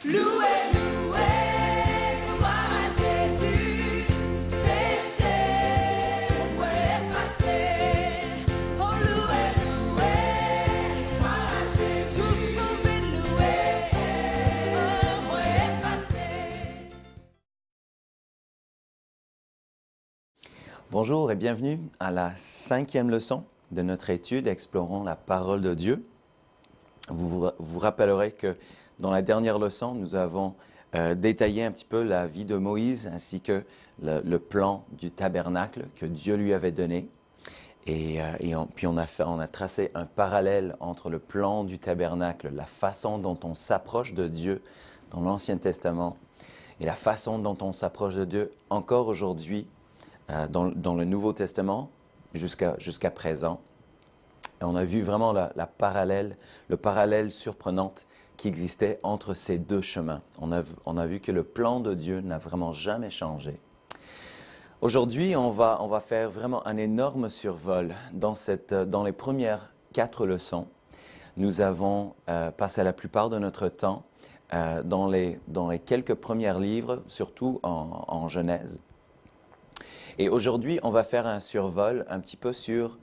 Louez, louez, gloire à Jésus, péché, moi effacé. Oh, louez, louez, gloire à Jésus, tout le monde est loué, oh, moi effacé. Bonjour et bienvenue à la 5e leçon de notre étude Explorons la parole de Dieu. Vous rappellerez que dans la dernière leçon, nous avons détaillé un petit peu la vie de Moïse ainsi que le plan du tabernacle que Dieu lui avait donné. Puis on a tracé un parallèle entre le plan du tabernacle, la façon dont on s'approche de Dieu dans l'Ancien Testament et la façon dont on s'approche de Dieu encore aujourd'hui dans le Nouveau Testament jusqu'à présent. Et on a vu vraiment le parallèle surprenant qui existait entre ces deux chemins. On a vu que le plan de Dieu n'a vraiment jamais changé. Aujourd'hui, on va faire vraiment un énorme survol dans les premières 4 leçons. Nous avons passé la plupart de notre temps dans les quelques premiers livres, surtout en Genèse. Et aujourd'hui, on va faire un survol un petit peu sur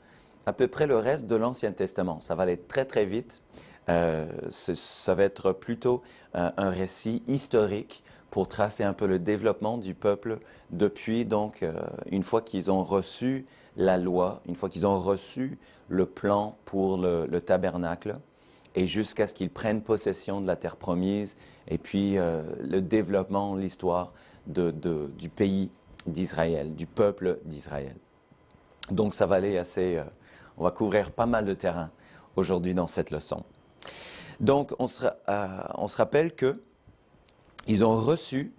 à peu près le reste de l'Ancien Testament. Ça va aller très très vite. Ça va être plutôt un récit historique pour tracer un peu le développement du peuple depuis, donc, une fois qu'ils ont reçu la loi, une fois qu'ils ont reçu le plan pour le tabernacle, et jusqu'à ce qu'ils prennent possession de la terre promise, et puis le développement, l'histoire du pays d'Israël, du peuple d'Israël. Donc ça va aller on va couvrir pas mal de terrain aujourd'hui dans cette leçon. Donc on se rappelle qu'ils ont reçu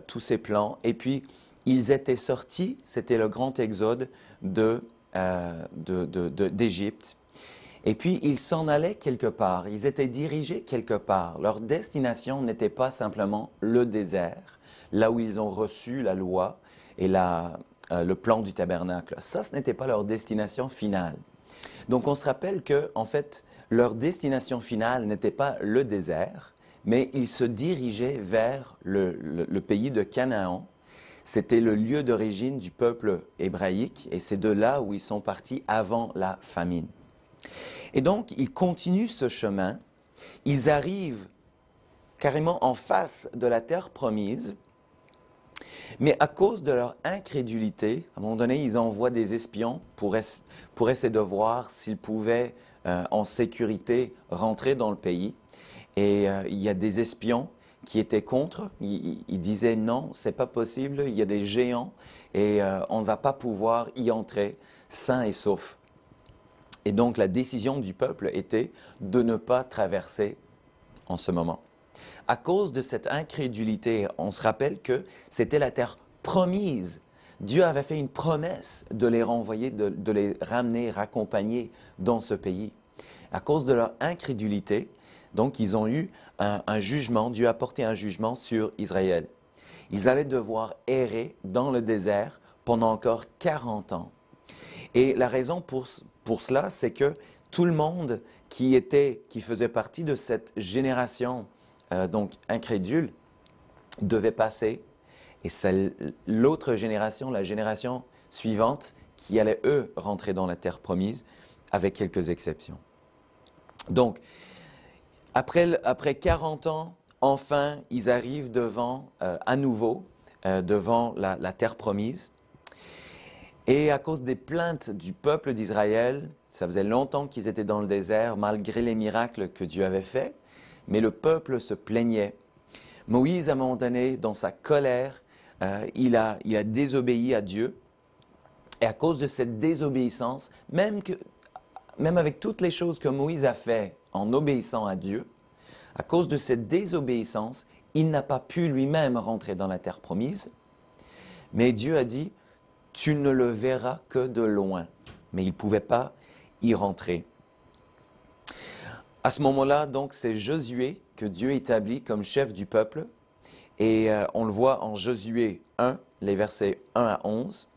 tous ces plans et puis ils étaient sortis, c'était le grand exode d'Égypte. Et puis ils s'en allaient quelque part, ils étaient dirigés quelque part. Leur destination n'était pas simplement le désert, là où ils ont reçu la loi et le plan du tabernacle. Ça, ce n'était pas leur destination finale. Donc, on se rappelle que, en fait, leur destination finale n'était pas le désert, mais ils se dirigeaient vers le pays de Canaan. C'était le lieu d'origine du peuple hébraïque et c'est de là où ils sont partis avant la famine. Et donc, ils continuent ce chemin. Ils arrivent carrément en face de la terre promise. Mais à cause de leur incrédulité, à un moment donné, ils envoient des espions pour essayer de voir s'ils pouvaient, en sécurité, rentrer dans le pays. Et il y a des espions qui étaient contre. Ils disaient non, c'est pas possible, il y a des géants et on ne va pas pouvoir y entrer sain et sauf. Et donc la décision du peuple était de ne pas traverser en ce moment. À cause de cette incrédulité, on se rappelle que c'était la terre promise. Dieu avait fait une promesse de les renvoyer, de les ramener, raccompagner dans ce pays. À cause de leur incrédulité, donc ils ont eu un jugement, Dieu a porté un jugement sur Israël. Ils allaient devoir errer dans le désert pendant encore 40 ans. Et la raison pour cela, c'est que tout le monde qui faisait partie de cette génération donc incrédule, devait passer, et c'est l'autre génération, la génération suivante, qui allait, eux, rentrer dans la terre promise, avec quelques exceptions. Donc, après 40 ans, enfin, ils arrivent à nouveau, devant la terre promise. Et à cause des plaintes du peuple d'Israël, ça faisait longtemps qu'ils étaient dans le désert, malgré les miracles que Dieu avait faits, mais le peuple se plaignait. Moïse, à un moment donné, dans sa colère, il a désobéi à Dieu. Et à cause de cette désobéissance, même avec toutes les choses que Moïse a fait en obéissant à Dieu, à cause de cette désobéissance, il n'a pas pu lui-même rentrer dans la terre promise. Mais Dieu a dit, tu ne le verras que de loin. Mais il ne pouvait pas y rentrer. À ce moment-là, donc, c'est Josué que Dieu établit comme chef du peuple. Et on le voit en Josué 1, les versets 1 à 11.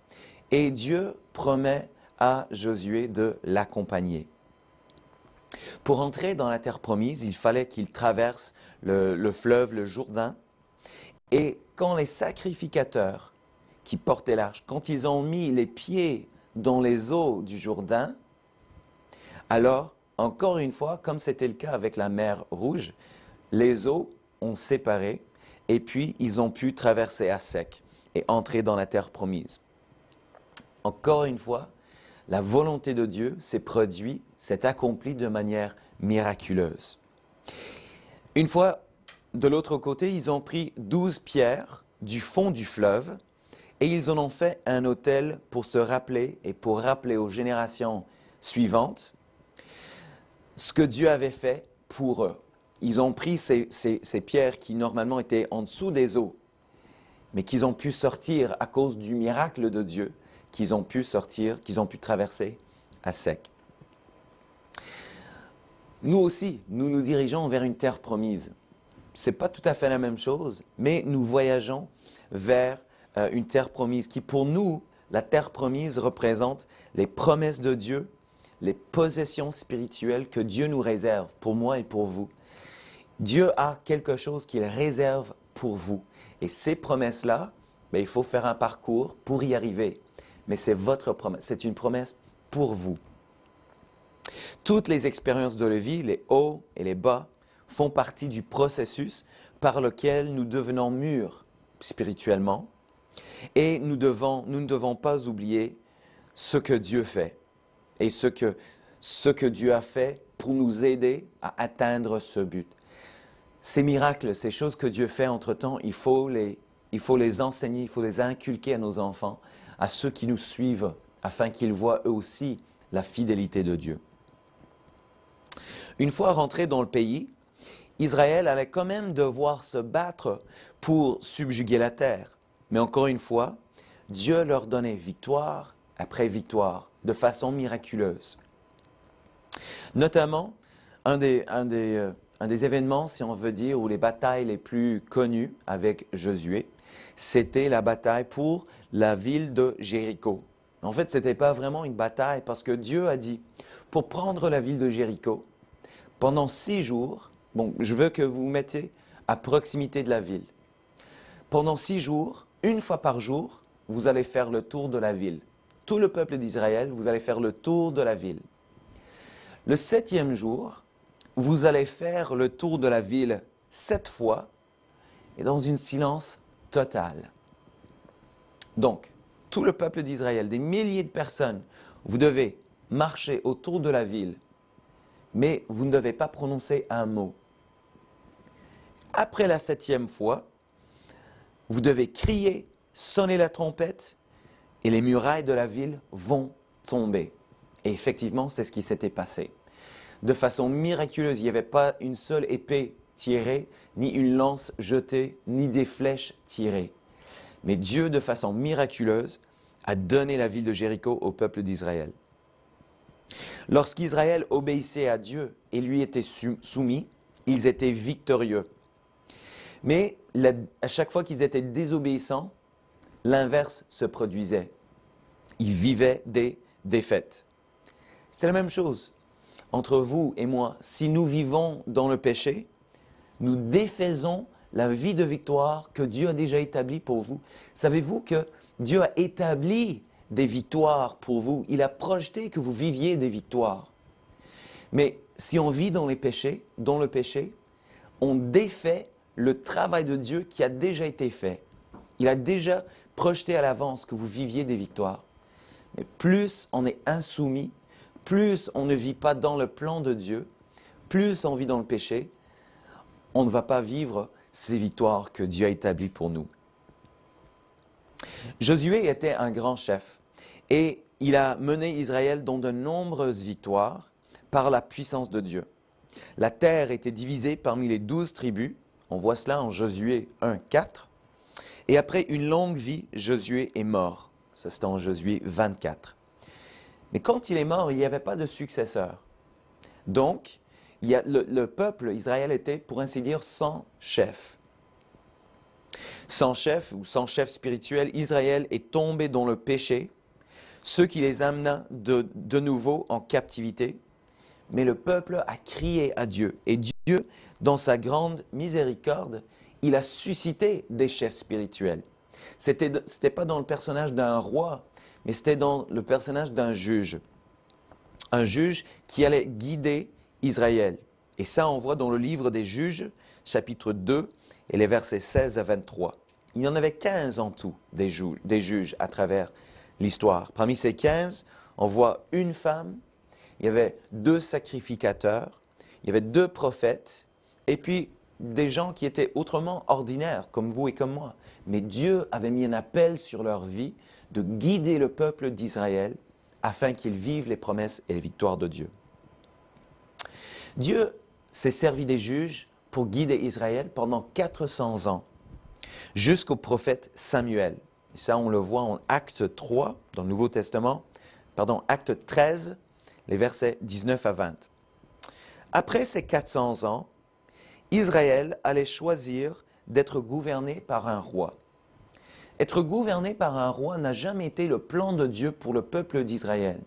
Et Dieu promet à Josué de l'accompagner. Pour entrer dans la terre promise, il fallait qu'ils traversent le fleuve, le Jourdain. Et quand les sacrificateurs qui portaient l'arche, quand ils ont mis les pieds dans les eaux du Jourdain, alors, encore une fois, comme c'était le cas avec la mer Rouge, les eaux ont séparé et puis ils ont pu traverser à sec et entrer dans la terre promise. Encore une fois, la volonté de Dieu s'est produite, s'est accomplie de manière miraculeuse. Une fois, de l'autre côté, ils ont pris 12 pierres du fond du fleuve et ils en ont fait un autel pour se rappeler et pour rappeler aux générations suivantes ce que Dieu avait fait pour eux. Ils ont pris ces pierres qui normalement étaient en dessous des eaux, mais qu'ils ont pu sortir à cause du miracle de Dieu, qu'ils ont pu sortir, qu'ils ont pu traverser à sec. Nous aussi, nous nous dirigeons vers une terre promise. Ce n'est pas tout à fait la même chose, mais nous voyageons vers une terre promise qui, pour nous, la terre promise représente les promesses de Dieu, les possessions spirituelles que Dieu nous réserve pour moi et pour vous. Dieu a quelque chose qu'il réserve pour vous. Et ces promesses-là, il faut faire un parcours pour y arriver. Mais c'est votre promesse, c'est une promesse pour vous. Toutes les expériences de la vie, les hauts et les bas, font partie du processus par lequel nous devenons mûrs spirituellement. Et nous ne devons pas oublier ce que Dieu fait et ce que Dieu a fait pour nous aider à atteindre ce but. Ces miracles, ces choses que Dieu fait entre-temps, il faut les enseigner, il faut les inculquer à nos enfants, à ceux qui nous suivent, afin qu'ils voient eux aussi la fidélité de Dieu. Une fois rentrés dans le pays, Israël allait quand même devoir se battre pour subjuguer la terre. Mais encore une fois, Dieu leur donnait victoire après victoire, de façon miraculeuse. Notamment, un des événements, si on veut dire, ou les batailles les plus connues avec Josué, c'était la bataille pour la ville de Jéricho. En fait, ce n'était pas vraiment une bataille parce que Dieu a dit, pour prendre la ville de Jéricho, pendant 6 jours, je veux que vous vous mettiez à proximité de la ville. Pendant 6 jours, une fois par jour, vous allez faire le tour de la ville. Tout le peuple d'Israël, vous allez faire le tour de la ville. Le 7e jour, vous allez faire le tour de la ville 7 fois et dans un silence total. Donc, tout le peuple d'Israël, des milliers de personnes, vous devez marcher autour de la ville, mais vous ne devez pas prononcer un mot. Après la 7e fois, vous devez crier, sonner la trompette et les murailles de la ville vont tomber. Et effectivement, c'est ce qui s'était passé. De façon miraculeuse, il n'y avait pas une seule épée tirée, ni une lance jetée, ni des flèches tirées. Mais Dieu, de façon miraculeuse, a donné la ville de Jéricho au peuple d'Israël. Lorsqu'Israël obéissait à Dieu et lui était soumis, ils étaient victorieux. Mais à chaque fois qu'ils étaient désobéissants, l'inverse se produisait. Ils vivaient des défaites. C'est la même chose entre vous et moi. Si nous vivons dans le péché, nous défaisons la vie de victoire que Dieu a déjà établie pour vous. Savez-vous que Dieu a établi des victoires pour vous? Il a projeté que vous viviez des victoires. Mais si on vit dans le péché, on défait le travail de Dieu qui a déjà été fait. Il a déjà projeté à l'avance que vous viviez des victoires. Mais plus on est insoumis, plus on ne vit pas dans le plan de Dieu, plus on vit dans le péché, on ne va pas vivre ces victoires que Dieu a établies pour nous. Josué était un grand chef et il a mené Israël dans de nombreuses victoires par la puissance de Dieu. La terre était divisée parmi les 12 tribus, on voit cela en Josué 1, 4. Et après une longue vie, Josué est mort. Ça, c'est en Josué 24. Mais quand il est mort, il n'y avait pas de successeur. Donc, le peuple Israël était, pour ainsi dire, sans chef. Sans chef ou sans chef spirituel, Israël est tombé dans le péché, ce qui les amena de nouveau en captivité. mais le peuple a crié à Dieu. Et Dieu, dans sa grande miséricorde, il a suscité des chefs spirituels. C'était pas dans le personnage d'un roi, mais c'était dans le personnage d'un juge. Un juge qui allait guider Israël. Et ça, on voit dans le livre des Juges, chapitre 2, et les versets 16 à 23. Il y en avait 15 en tout, des juges à travers l'histoire. Parmi ces 15, on voit une femme, il y avait 2 sacrificateurs, il y avait 2 prophètes, et puis des gens qui étaient autrement ordinaires, comme vous et comme moi. Mais Dieu avait mis un appel sur leur vie de guider le peuple d'Israël afin qu'ils vivent les promesses et les victoires de Dieu. Dieu s'est servi des juges pour guider Israël pendant 400 ans, jusqu'au prophète Samuel. Et ça, on le voit en Acte 3, dans le Nouveau Testament, Acte 13, les versets 19 à 20. Après ces 400 ans, Israël allait choisir d'être gouverné par un roi. Être gouverné par un roi n'a jamais été le plan de Dieu pour le peuple d'Israël.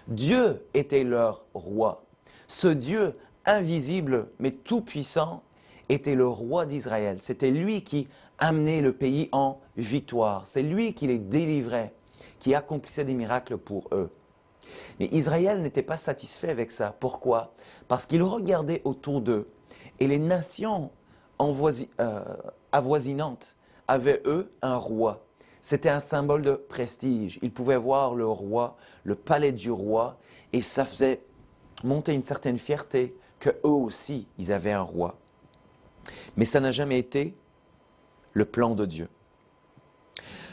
Dieu était leur roi. Ce Dieu invisible mais tout-puissant était le roi d'Israël. C'était lui qui amenait le pays en victoire. C'est lui qui les délivrait, qui accomplissait des miracles pour eux. Mais Israël n'était pas satisfait avec ça. Pourquoi? Parce qu'ils regardaient autour d'eux et les nations avoisinantes avaient, eux, un roi. C'était un symbole de prestige. Ils pouvaient voir le roi, le palais du roi, et ça faisait monter une certaine fierté qu'eux aussi, ils avaient un roi. Mais ça n'a jamais été le plan de Dieu.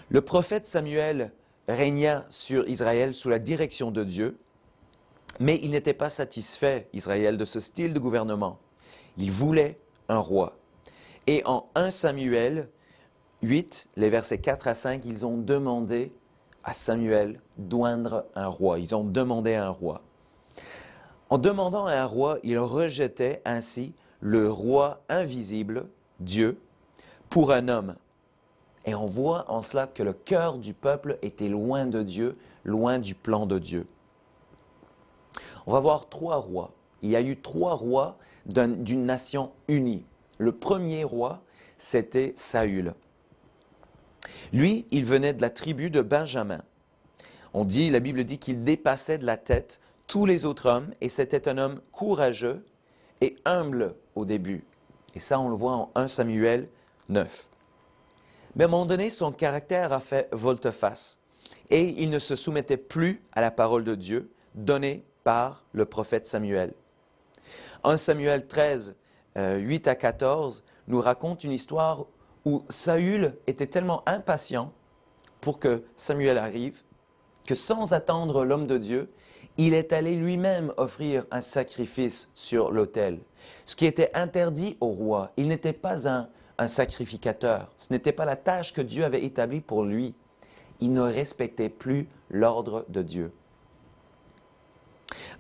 Le prophète Samuel régna sur Israël sous la direction de Dieu, mais il n'était pas satisfait, Israël, de ce style de gouvernement. Il voulait un roi. Et en 1 Samuel 8, les versets 4 à 5, ils ont demandé à Samuel d'oindre un roi. Ils ont demandé un roi. En demandant un roi, ils rejetaient ainsi le roi invisible, Dieu, pour un homme. Et on voit en cela que le cœur du peuple était loin de Dieu, loin du plan de Dieu. On va voir 3 rois. Il y a eu 3 rois d'une nation unie. Le premier roi, c'était Saül. Lui, il venait de la tribu de Benjamin. La Bible dit qu'il dépassait de la tête tous les autres hommes et c'était un homme courageux et humble au début. Et ça, on le voit en 1 Samuel 9. Mais à un moment donné, son caractère a fait volte-face et il ne se soumettait plus à la parole de Dieu donnée par le prophète Samuel. 1 Samuel 13, 8 à 14 nous raconte une histoire où Saül était tellement impatient pour que Samuel arrive que sans attendre l'homme de Dieu, il est allé lui-même offrir un sacrifice sur l'autel. Ce qui était interdit au roi, il n'était pas un sacrificateur. Ce n'était pas la tâche que Dieu avait établie pour lui. Il ne respectait plus l'ordre de Dieu.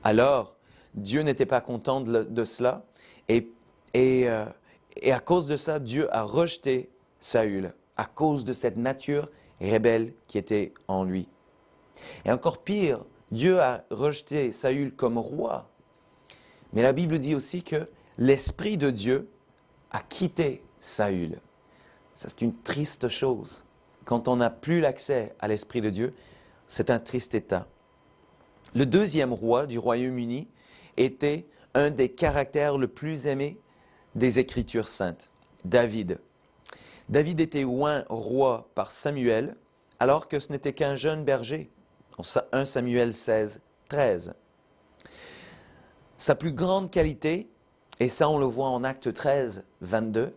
Alors, Dieu n'était pas content de cela et à cause de ça, Dieu a rejeté Saül, à cause de cette nature rebelle qui était en lui. Et encore pire, Dieu a rejeté Saül comme roi. Mais la Bible dit aussi que l'Esprit de Dieu a quitté Saül. Ça, c'est une triste chose. Quand on n'a plus l'accès à l'Esprit de Dieu, c'est un triste état. Le deuxième roi du Royaume-Uni était un des caractères le plus aimés des Écritures saintes, David. David était oint roi par Samuel, alors que ce n'était qu'un jeune berger. 1 Samuel 16, 13. Sa plus grande qualité, et ça on le voit en Acte 13, 22,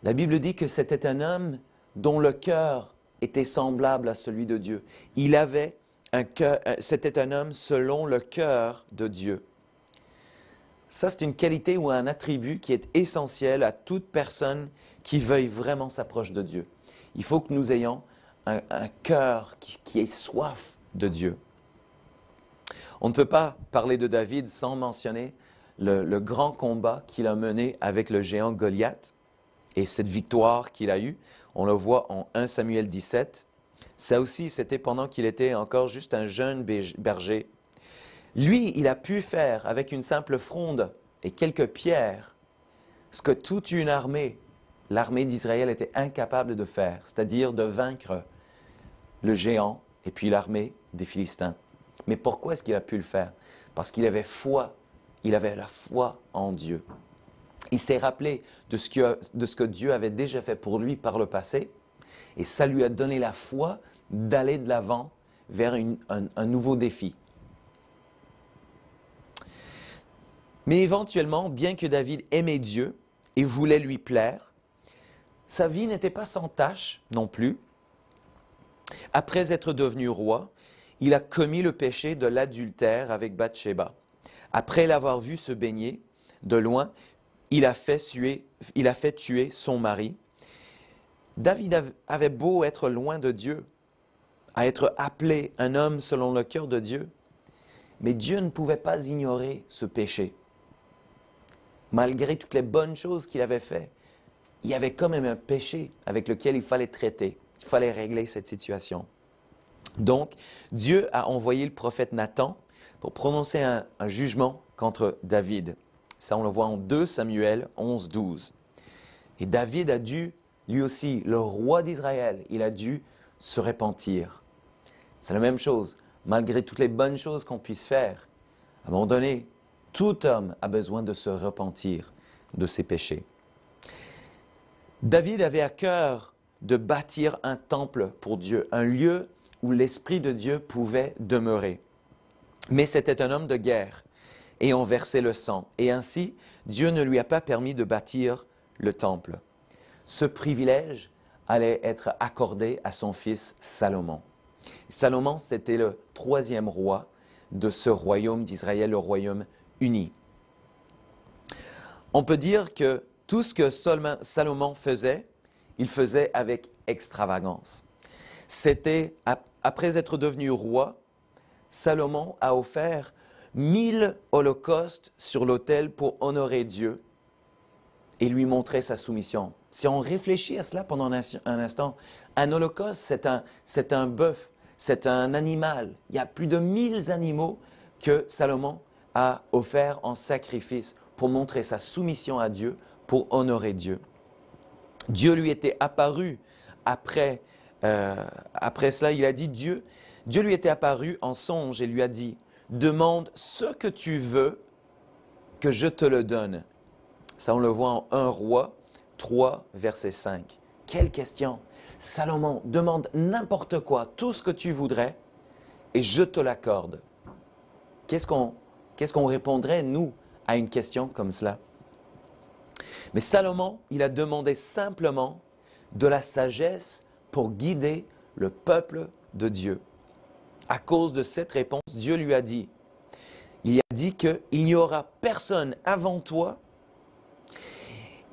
la Bible dit que c'était un homme dont le cœur était semblable à celui de Dieu. C'était un homme selon le cœur de Dieu. Ça, c'est une qualité ou un attribut qui est essentiel à toute personne qui veuille vraiment s'approcher de Dieu. Il faut que nous ayons un cœur qui ait soif de Dieu. On ne peut pas parler de David sans mentionner le grand combat qu'il a mené avec le géant Goliath et cette victoire qu'il a eue. On le voit en 1 Samuel 17. Ça aussi, c'était pendant qu'il était encore juste un jeune berger. Lui, il a pu faire avec une simple fronde et quelques pierres ce que toute une armée, l'armée d'Israël était incapable de faire, c'est-à-dire de vaincre le géant et puis l'armée des Philistins. Mais pourquoi est-ce qu'il a pu le faire? Parce qu'il avait foi, il avait la foi en Dieu. Il s'est rappelé de ce que Dieu avait déjà fait pour lui par le passé, et ça lui a donné la foi d'aller de l'avant vers un nouveau défi. Mais éventuellement, bien que David aimait Dieu et voulait lui plaire, sa vie n'était pas sans tache non plus. Après être devenu roi, il a commis le péché de l'adultère avec Bathsheba. Après l'avoir vu se baigner de loin, il a fait tuer son mari. David avait beau être loin de Dieu, à être appelé un homme selon le cœur de Dieu, mais Dieu ne pouvait pas ignorer ce péché. Malgré toutes les bonnes choses qu'il avait faites, il y avait quand même un péché avec lequel il fallait traiter, il fallait régler cette situation. Donc, Dieu a envoyé le prophète Nathan pour prononcer un jugement contre David. Ça, on le voit en 2 Samuel 11, 12. Et David a dû, lui aussi, le roi d'Israël, il a dû se repentir. C'est la même chose. Malgré toutes les bonnes choses qu'on puisse faire, à un moment donné, tout homme a besoin de se repentir de ses péchés. David avait à cœur de bâtir un temple pour Dieu, un lieu où l'Esprit de Dieu pouvait demeurer. Mais c'était un homme de guerre et on versait le sang. Et ainsi, Dieu ne lui a pas permis de bâtir le temple. Ce privilège allait être accordé à son fils Salomon. Salomon, c'était le 3e roi de ce royaume d'Israël, le royaume uni. On peut dire que tout ce que Salomon faisait, il faisait avec extravagance. C'était, après être devenu roi, Salomon a offert 1000 holocaustes sur l'autel pour honorer Dieu et lui montrer sa soumission. Si on réfléchit à cela pendant un instant, un holocauste, c'est un bœuf, c'est un animal. Il y a plus de 1000 animaux que Salomon a offerts en sacrifice pour montrer sa soumission à Dieu, pour honorer Dieu. Dieu lui était apparu après cela, il a dit, Dieu lui était apparu en songe et lui a dit, demande ce que tu veux que je te le donne. Ça, on le voit en 1 Roi 3, verset 5. Quelle question! Salomon demande n'importe quoi, tout ce que tu voudrais, et je te l'accorde. Qu'est-ce qu'on répondrait, nous, à une question comme cela? Mais Salomon, il a demandé simplement de la sagesse pour guider le peuple de Dieu. À cause de cette réponse, Dieu lui a dit, il a dit qu'il n'y aura personne avant toi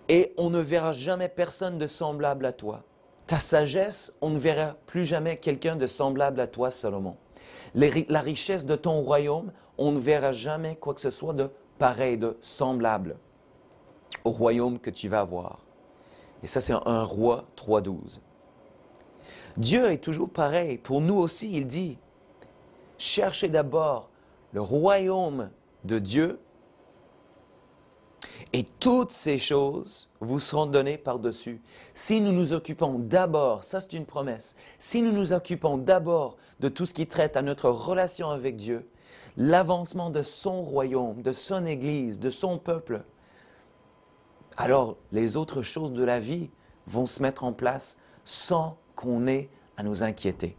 et on ne verra jamais personne de semblable à toi. Ta sagesse, on ne verra plus jamais quelqu'un de semblable à toi, Salomon. La richesse de ton royaume, on ne verra jamais quoi que ce soit de pareil, de semblable au royaume que tu vas avoir. Et ça, c'est 1 Roi 3.12. Dieu est toujours pareil. Pour nous aussi, il dit, cherchez d'abord le royaume de Dieu et toutes ces choses vous seront données par-dessus. Si nous nous occupons d'abord, ça c'est une promesse, si nous nous occupons d'abord de tout ce qui traite à notre relation avec Dieu, l'avancement de son royaume, de son Église, de son peuple, alors les autres choses de la vie vont se mettre en place sans qu'on ait à nous inquiéter.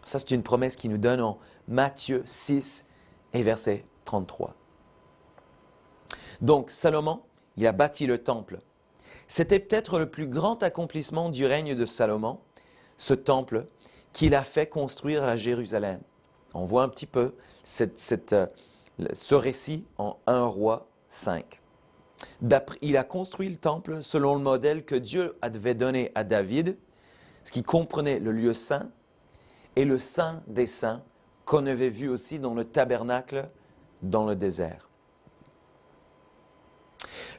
Ça, c'est une promesse qui nous donne en Matthieu 6 et verset 33. Donc, Salomon, il a bâti le temple. C'était peut-être le plus grand accomplissement du règne de Salomon, ce temple qu'il a fait construire à Jérusalem. On voit un petit peu ce récit en 1 Roi 5. Il a construit le temple selon le modèle que Dieu avait donné à David, ce qui comprenait le lieu saint et le saint des saints qu'on avait vu aussi dans le tabernacle dans le désert.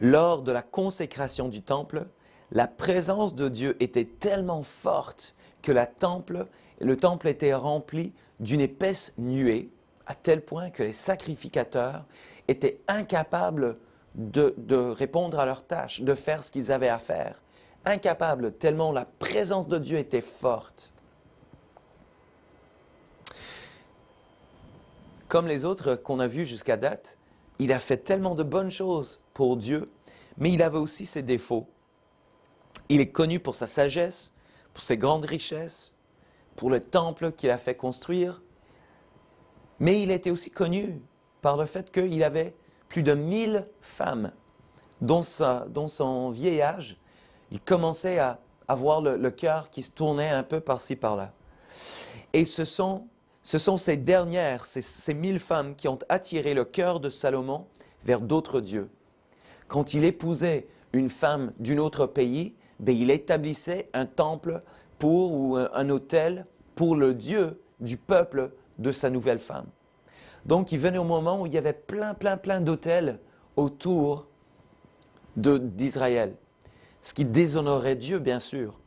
Lors de la consécration du temple, la présence de Dieu était tellement forte que le temple était rempli d'une épaisse nuée à tel point que les sacrificateurs étaient incapables de répondre à leurs tâches, de faire ce qu'ils avaient à faire. Incapables, tellement la présence de Dieu était forte. Comme les autres qu'on a vus jusqu'à date, il a fait tellement de bonnes choses pour Dieu, mais il avait aussi ses défauts. Il est connu pour sa sagesse, pour ses grandes richesses, pour le temple qu'il a fait construire, mais il était aussi connu par le fait qu'il avait plus de 1000 femmes, dont son vieil âge, il commençait à avoir le cœur qui se tournait un peu par-ci, par-là. Et ce sont ces dernières, ces 1000 femmes qui ont attiré le cœur de Salomon vers d'autres dieux. Quand il épousait une femme d'un autre pays, il établissait un temple ou un autel pour le Dieu du peuple de sa nouvelle femme. Donc, il venait au moment où il y avait plein d'autels autour d'Israël, ce qui déshonorait Dieu, bien sûr.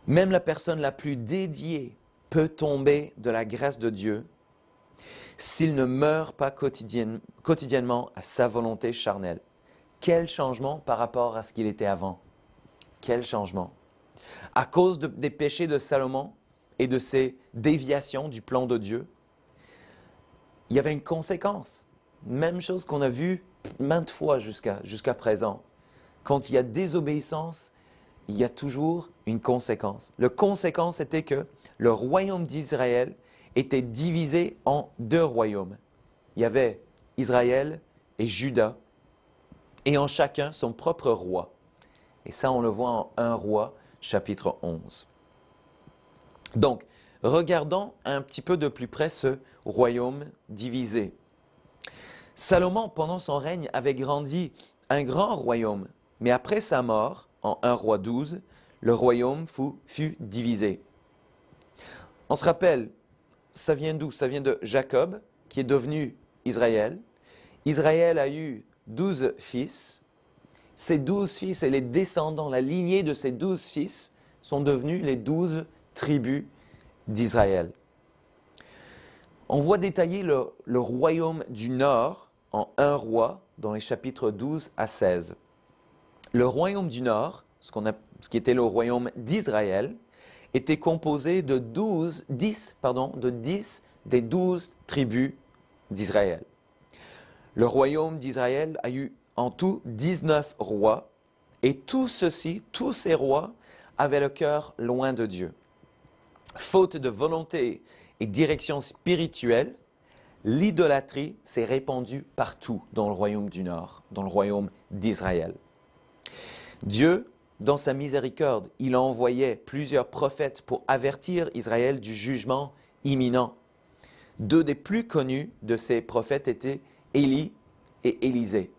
Même la personne la plus dédiée peut tomber de la grâce de Dieu s'il ne meurt pas quotidiennement à sa volonté charnelle. Quel changement par rapport à ce qu'il était avant. Quel changement. À cause des péchés de Salomon et de ses déviations du plan de Dieu, il y avait une conséquence. Même chose qu'on a vu maintes fois jusqu'à présent. Quand il y a désobéissance, il y a toujours une conséquence. La conséquence était que le royaume d'Israël était divisé en 2 royaumes. Il y avait Israël et Juda, et en chacun son propre roi. Et ça, on le voit en 1 Roi, chapitre 11. Donc, regardons un petit peu de plus près ce royaume divisé. Salomon, pendant son règne, avait grandi un grand royaume, mais après sa mort, en 1 Roi 12, le royaume fut divisé. On se rappelle, ça vient d'où? Ça vient de Jacob, qui est devenu Israël. Israël a eu 12 fils. Ces 12 fils et les descendants, la lignée de ces 12 fils, sont devenus les 12 tribus d'Israël. On voit détailler le royaume du Nord en 1 Roi, dans les chapitres 12 à 16. Le royaume du Nord, ce qui était le royaume d'Israël, était composé de 10 des 12 tribus d'Israël. Le royaume d'Israël a eu en tout 19 rois, et tous ces rois avaient le cœur loin de Dieu. Faute de volonté et direction spirituelle, l'idolâtrie s'est répandue partout dans le royaume du Nord, dans le royaume d'Israël. Dieu, dans sa miséricorde, il a envoyé plusieurs prophètes pour avertir Israël du jugement imminent. 2 des plus connus de ces prophètes étaient Élie et Élisée.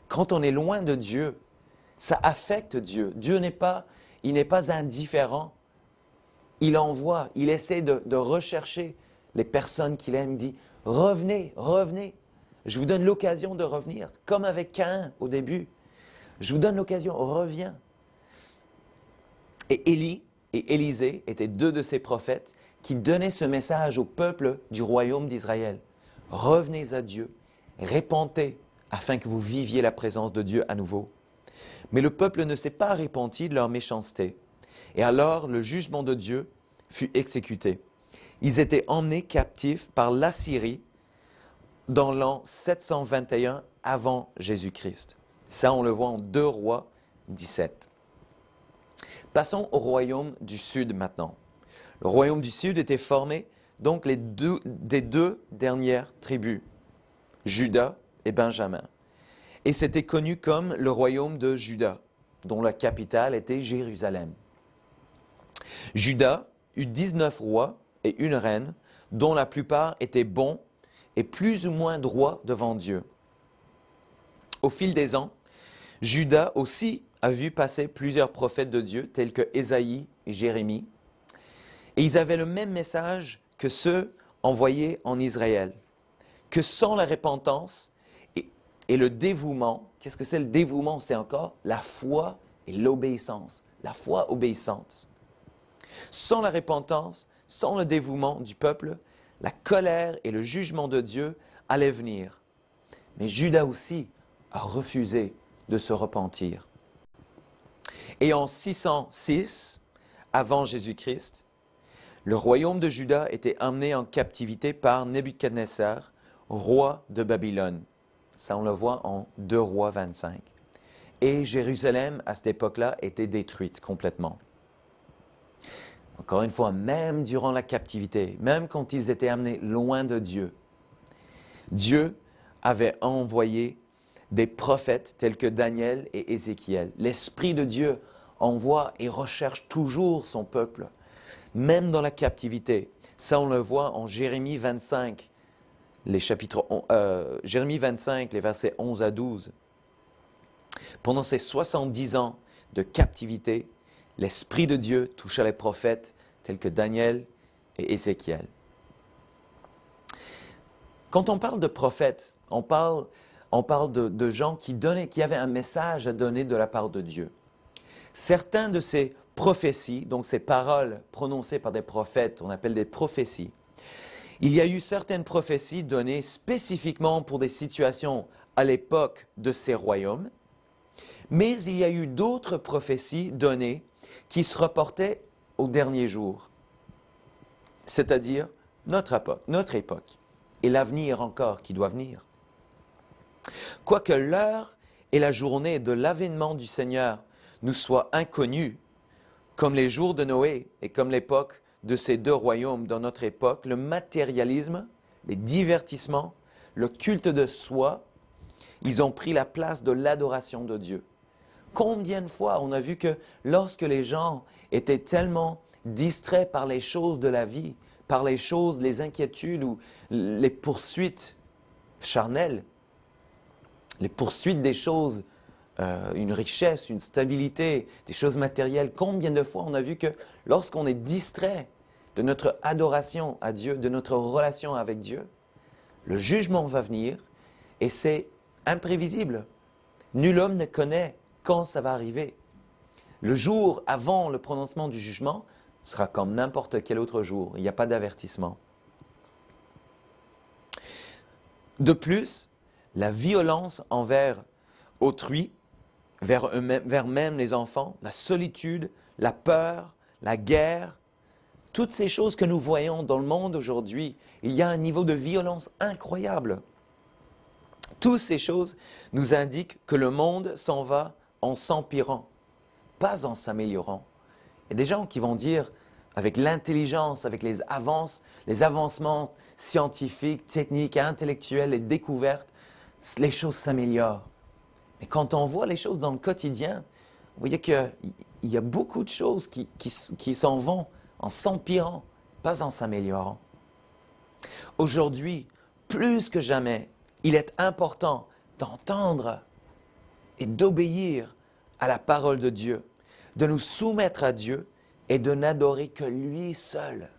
Quand on est loin de Dieu, ça affecte Dieu. Dieu n'est pas indifférent. Il envoie, il essaie de rechercher les personnes qu'il aime. Il dit, revenez, revenez. Je vous donne l'occasion de revenir, comme avec Caïn au début. Je vous donne l'occasion, reviens. Et Élie et Élisée étaient 2 de ces prophètes qui donnaient ce message au peuple du royaume d'Israël. Revenez à Dieu, répentez afin que vous viviez la présence de Dieu à nouveau. Mais le peuple ne s'est pas repenti de leur méchanceté. Et alors le jugement de Dieu fut exécuté. Ils étaient emmenés captifs par l'Assyrie dans l'an 721 avant Jésus-Christ. Ça, on le voit en 2 Rois 17. Passons au royaume du Sud maintenant. Le royaume du Sud était formé donc des 2 dernières tribus, Juda et Benjamin. Et c'était connu comme le royaume de Juda, dont la capitale était Jérusalem. Juda eut 19 rois et une reine, dont la plupart étaient bons et plus ou moins droits devant Dieu. Au fil des ans, Juda aussi a vu passer plusieurs prophètes de Dieu, tels que Ésaïe et Jérémie. Et ils avaient le même message que ceux envoyés en Israël, que sans la repentance et le dévouement, qu'est-ce que c'est le dévouement? C'est encore la foi et l'obéissance, la foi obéissante. Sans la repentance, sans le dévouement du peuple, la colère et le jugement de Dieu allaient venir. Mais Juda aussi a refusé de se repentir. Et en 606, avant Jésus-Christ, le royaume de Juda était amené en captivité par Nebuchadnezzar, roi de Babylone. Ça, on le voit en 2 Rois 25. Et Jérusalem, à cette époque-là, était détruite complètement. Encore une fois, même durant la captivité, même quand ils étaient amenés loin de Dieu, Dieu avait envoyé des prophètes tels que Daniel et Ézéchiel. L'Esprit de Dieu envoie et recherche toujours son peuple, même dans la captivité. Ça, on le voit en Jérémie 25, Jérémie 25, les versets 11 à 12. Pendant ces 70 ans de captivité, l'Esprit de Dieu toucha les prophètes tels que Daniel et Ézéchiel. Quand on parle de prophètes, on parle de gens qui avaient un message à donner de la part de Dieu. Certains de ces prophéties, donc ces paroles prononcées par des prophètes, on appelle des prophéties. Il y a eu certaines prophéties données spécifiquement pour des situations à l'époque de ces royaumes, mais il y a eu d'autres prophéties données qui se reportaient aux derniers jours, c'est-à-dire notre époque, et l'avenir encore qui doit venir. Quoique l'heure et la journée de l'avènement du Seigneur nous soient inconnus, comme les jours de Noé et comme l'époque de ces 2 royaumes dans notre époque, le matérialisme, les divertissements, le culte de soi, ils ont pris la place de l'adoration de Dieu. Combien de fois on a vu que lorsque les gens étaient tellement distraits par les choses de la vie, par les choses, les inquiétudes ou les poursuites charnelles, les poursuites des choses, une richesse, une stabilité, des choses matérielles, combien de fois on a vu que lorsqu'on est distrait de notre adoration à Dieu, de notre relation avec Dieu, le jugement va venir et c'est imprévisible. Nul homme ne connaît quand ça va arriver. Le jour avant le prononcement du jugement sera comme n'importe quel autre jour. Il n'y a pas d'avertissement. De plus, la violence envers autrui, vers même les enfants, la solitude, la peur, la guerre, toutes ces choses que nous voyons dans le monde aujourd'hui, il y a un niveau de violence incroyable. Toutes ces choses nous indiquent que le monde s'en va en s'empirant, pas en s'améliorant. Il y a des gens qui vont dire, avec l'intelligence, avec les avancements scientifiques, techniques, intellectuels, les découvertes, les choses s'améliorent. Mais quand on voit les choses dans le quotidien, vous voyez qu'il y a beaucoup de choses qui s'en vont en s'empirant, pas en s'améliorant. Aujourd'hui, plus que jamais, il est important d'entendre et d'obéir à la parole de Dieu, de nous soumettre à Dieu et de n'adorer que lui seul.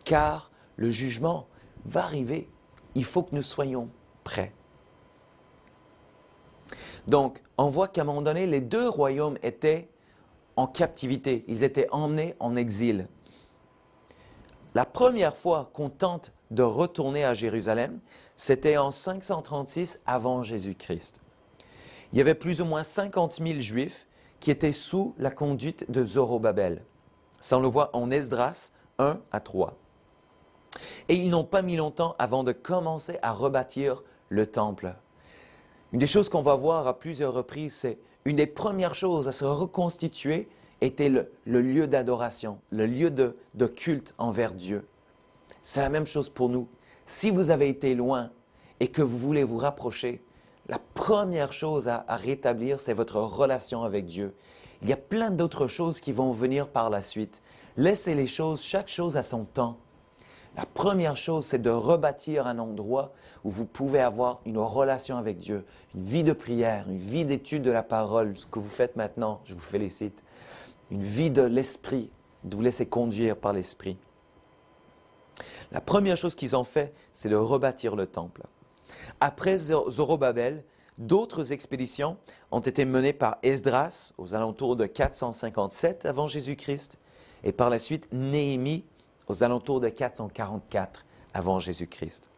Car le jugement va arriver. Il faut que nous soyons prêts. Donc, on voit qu'à un moment donné, les 2 royaumes étaient en captivité. Ils étaient emmenés en exil. La première fois qu'on tente de retourner à Jérusalem, c'était en 536 avant Jésus-Christ. Il y avait plus ou moins 50 000 Juifs qui étaient sous la conduite de Zorobabel. Ça, on le voit en Esdras 1 à 3. Et ils n'ont pas mis longtemps avant de commencer à rebâtir le temple. Une des choses qu'on va voir à plusieurs reprises, c'est une des premières choses à se reconstituer était le lieu d'adoration, le lieu de culte envers Dieu. C'est la même chose pour nous. Si vous avez été loin et que vous voulez vous rapprocher, la première chose à rétablir, c'est votre relation avec Dieu. Il y a plein d'autres choses qui vont venir par la suite. Laissez les choses, chaque chose à son temps. La première chose, c'est de rebâtir un endroit où vous pouvez avoir une relation avec Dieu, une vie de prière, une vie d'étude de la parole, ce que vous faites maintenant, je vous félicite. Une vie de l'esprit, de vous laisser conduire par l'esprit. La première chose qu'ils ont fait, c'est de rebâtir le temple. Après Zorobabel, d'autres expéditions ont été menées par Esdras aux alentours de 457 avant Jésus-Christ et par la suite Néhémie aux alentours de 444 avant Jésus-Christ.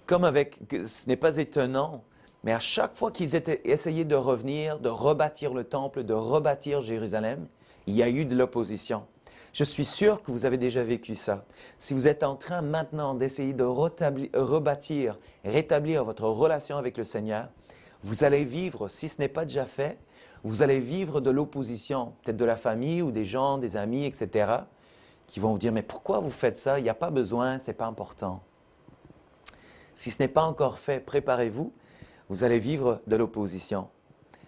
Ce n'est pas étonnant, mais à chaque fois qu'ils essayaient de revenir, de rebâtir le temple, de rebâtir Jérusalem, il y a eu de l'opposition. Je suis sûr que vous avez déjà vécu ça. Si vous êtes en train maintenant d'essayer de rebâtir, rétablir votre relation avec le Seigneur, vous allez vivre, si ce n'est pas déjà fait, vous allez vivre de l'opposition, peut-être de la famille ou des gens, des amis, etc., qui vont vous dire « Mais pourquoi vous faites ça? Il n'y a pas besoin, ce n'est pas important. » Si ce n'est pas encore fait, préparez-vous, vous allez vivre de l'opposition.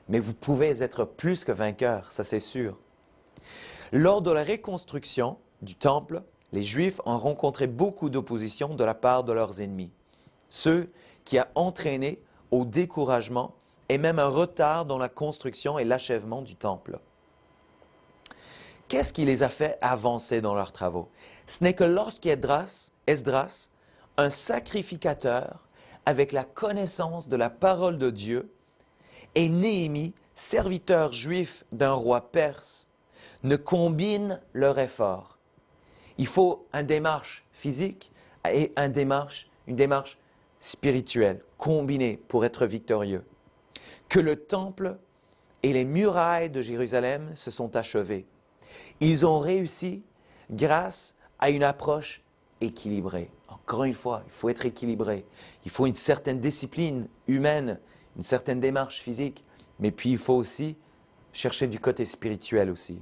Mais vous pouvez être plus que vainqueur, ça c'est sûr. Lors de la reconstruction du temple, les Juifs ont rencontré beaucoup d'opposition de la part de leurs ennemis, ce qui a entraîné au découragement et même un retard dans la construction et l'achèvement du temple. Qu'est-ce qui les a fait avancer dans leurs travaux? Ce n'est que lorsqu'Esdras, un sacrificateur avec la connaissance de la parole de Dieu, et Néhémie, serviteur juif d'un roi perse, ne combinent leurs efforts. Il faut une démarche physique et une démarche spirituelle, combinée pour être victorieux. Que le temple et les murailles de Jérusalem se sont achevés. Ils ont réussi grâce à une approche équilibrée. Encore une fois, il faut être équilibré. Il faut une certaine discipline humaine, une certaine démarche physique, mais puis il faut aussi chercher du côté spirituel aussi.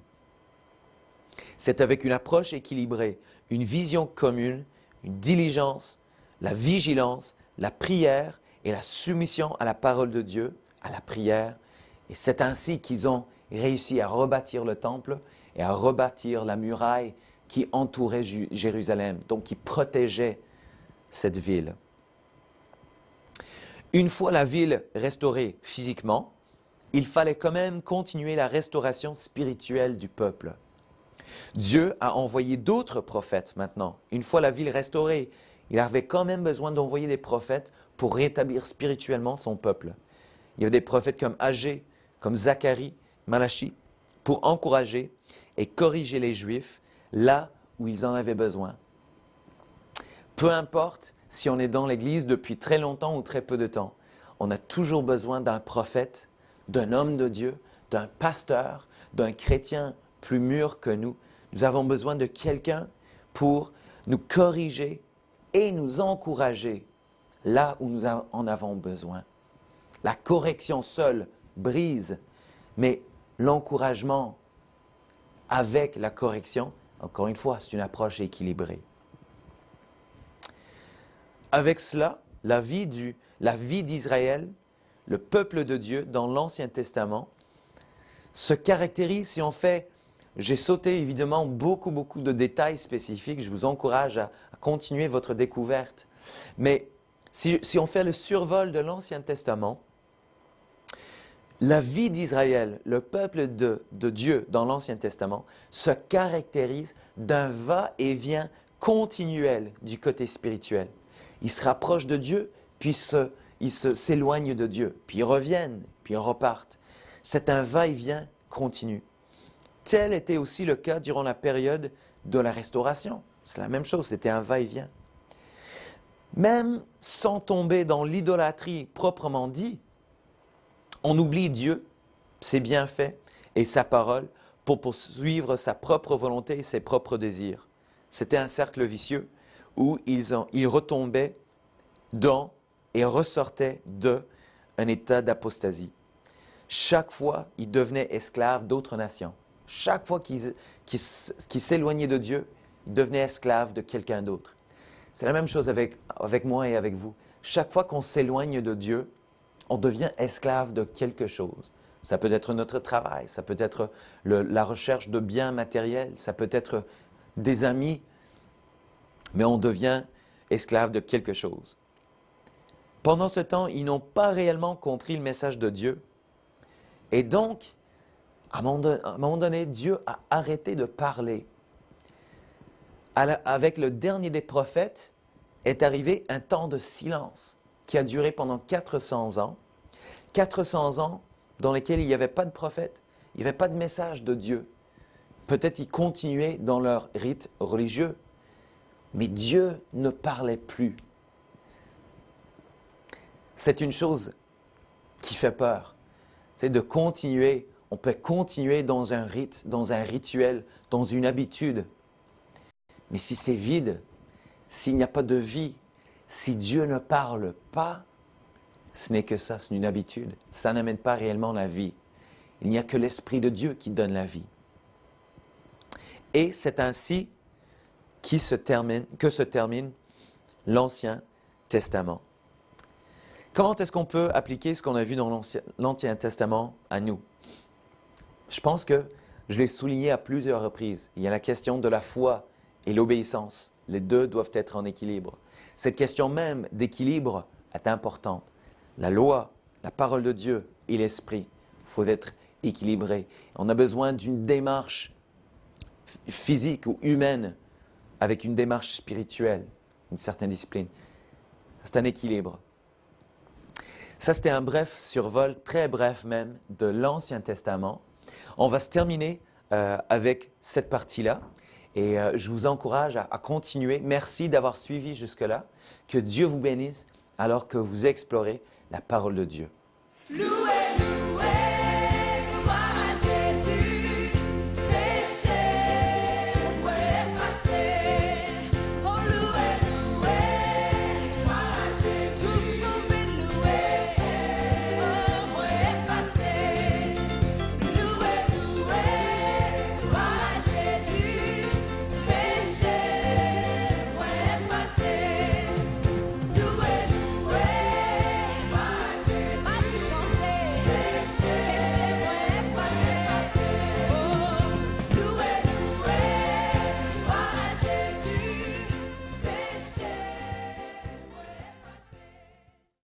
C'est avec une approche équilibrée, une vision commune, une diligence, la vigilance, la prière et la soumission à la parole de Dieu, à la prière. Et c'est ainsi qu'ils ont réussi à rebâtir le temple et à rebâtir la muraille qui entourait Jérusalem, donc qui protégeait cette ville. Une fois la ville restaurée physiquement, il fallait quand même continuer la restauration spirituelle du peuple. Dieu a envoyé d'autres prophètes maintenant. Une fois la ville restaurée, il avait quand même besoin d'envoyer des prophètes pour rétablir spirituellement son peuple. Il y avait des prophètes comme Agé, comme Zacharie, Malachie, pour encourager et corriger les Juifs là où ils en avaient besoin. Peu importe si on est dans l'Église depuis très longtemps ou très peu de temps, on a toujours besoin d'un prophète, d'un homme de Dieu, d'un pasteur, d'un chrétien plus mûr que nous. Nous avons besoin de quelqu'un pour nous corriger et nous encourager là où nous en avons besoin. La correction seule brise, mais l'encouragement avec la correction, encore une fois, c'est une approche équilibrée. Avec cela, la vie d'Israël, le peuple de Dieu dans l'Ancien Testament, se caractérise, si on fait, j'ai sauté évidemment beaucoup de détails spécifiques, je vous encourage à continuer votre découverte, mais si on fait le survol de l'Ancien Testament, la vie d'Israël, le peuple de Dieu dans l'Ancien Testament, se caractérise d'un va-et-vient continuel du côté spirituel. Ils se rapprochent de Dieu, puis ils s'éloignent de Dieu, puis ils reviennent, puis ils repartent. C'est un va-et-vient continu. Tel était aussi le cas durant la période de la Restauration. C'est la même chose, c'était un va-et-vient. Même sans tomber dans l'idolâtrie proprement dit, on oublie Dieu, ses bienfaits et sa parole pour poursuivre sa propre volonté et ses propres désirs. C'était un cercle vicieux où ils retombaient dans et ressortaient d'un état d'apostasie. Chaque fois, ils devenaient esclaves d'autres nations. Chaque fois qu'ils s'éloignaient de Dieu, ils devenaient esclaves de quelqu'un d'autre. C'est la même chose avec moi et avec vous. Chaque fois qu'on s'éloigne de Dieu, on devient esclave de quelque chose. Ça peut être notre travail, ça peut être la recherche de biens matériels, ça peut être des amis, mais on devient esclave de quelque chose. Pendant ce temps, ils n'ont pas réellement compris le message de Dieu. Et donc, à un moment donné, Dieu a arrêté de parler. Avec le dernier des prophètes, est arrivé un temps de silence qui a duré pendant 400 ans. 400 ans dans lesquels il n'y avait pas de prophète, il n'y avait pas de message de Dieu. Peut-être ils continuaient dans leur rite religieux, Mais Dieu ne parlait plus. C'est une chose qui fait peur. C'est de continuer. On peut continuer dans un rite, dans un rituel, dans une habitude. Mais si c'est vide, s'il n'y a pas de vie, si Dieu ne parle pas, ce n'est que ça, c'est une habitude. Ça n'amène pas réellement la vie. Il n'y a que l'Esprit de Dieu qui donne la vie. Et c'est ainsi que se termine l'Ancien Testament. Comment est-ce qu'on peut appliquer ce qu'on a vu dans l'Ancien Testament à nous? Je pense que je l'ai souligné à plusieurs reprises. Il y a la question de la foi et l'obéissance. Les deux doivent être en équilibre. Cette question même d'équilibre est importante. La loi, la parole de Dieu et l'esprit, il faut être équilibré. On a besoin d'une démarche physique ou humaine avec une démarche spirituelle, une certaine discipline. C'est un équilibre. Ça, c'était un bref survol, très bref même, de l'Ancien Testament. On va se terminer avec cette partie-là. Et je vous encourage à continuer. Merci d'avoir suivi jusque-là. Que Dieu vous bénisse alors que vous explorez la parole de Dieu. Louez